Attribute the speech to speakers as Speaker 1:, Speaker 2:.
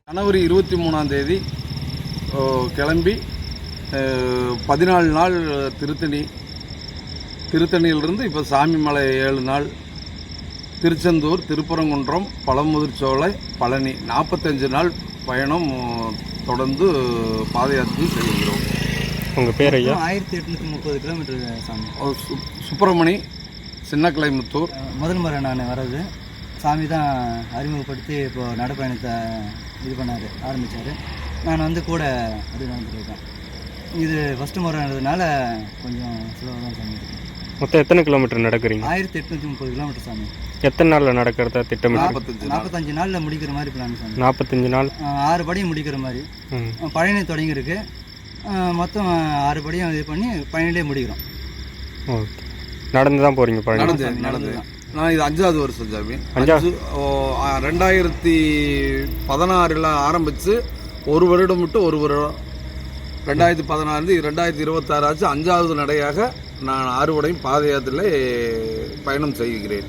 Speaker 1: ஜனவரி 23 கிளம்பி 14 நாள் திருத்தணியிலிருந்து இப்போ சாமிமலை 7 நாள், திருச்செந்தூர், திருப்பரங்குன்றம், பழமுதிர்ச்சோலை, பழனி 45 நாள் பயணம் தொடர்ந்து பாத யாத்திரை செய்கிறோம்.
Speaker 2: உங்கள் பேர் ஐயா?
Speaker 3: 1830 கிலோமீட்டர் சாமி.
Speaker 1: சுப்பிரமணி, சின்னக்கிளைமுத்தூர்.
Speaker 3: முதல் முறை நான் வர்றது. சாமி தான் அறிமுகப்படுத்தி இப்போது நடைப்பயணத்தை இது பண்ணார், ஆரம்பித்தார். நான் வந்து கூட அப்படி நடந்துருக்கேன். இது ஃபஸ்ட்டு முறைன்றதுனால கொஞ்சம் ஸ்லோவாக தான் சாமி இருக்கேன்.
Speaker 2: மொத்தம் எத்தனை கிலோமீட்டர் நடக்கிறீங்க?
Speaker 3: 1830 கிலோமீட்டர் சாமி.
Speaker 2: எத்தனை நாளில் நடக்கிறதா திட்டமிட்டு?
Speaker 3: 45 நாளில் முடிக்கிற மாதிரி பிளான் சாமி.
Speaker 2: 45 நாள்
Speaker 3: 6 படியும் முடிக்கிற மாதிரி. பழனி தொடங்கியிருக்கு. மொத்தம் 6 படியும் இது பண்ணி பழனிலே முடிக்கிறோம்.
Speaker 2: ஓகே. நடந்து தான் போகிறீங்க? பழனி
Speaker 1: நடந்து தான். நான் இது 5வது வருஷம் சாமி. 2016 ஆரம்பித்து 1 வருடம் விட்டு 1 வருடம் 2016 2026 ஆச்சு. 5வது நடையாக நான் 6 வடையும் பாத யாத்திரையில் பயணம் செய்கிறேன்.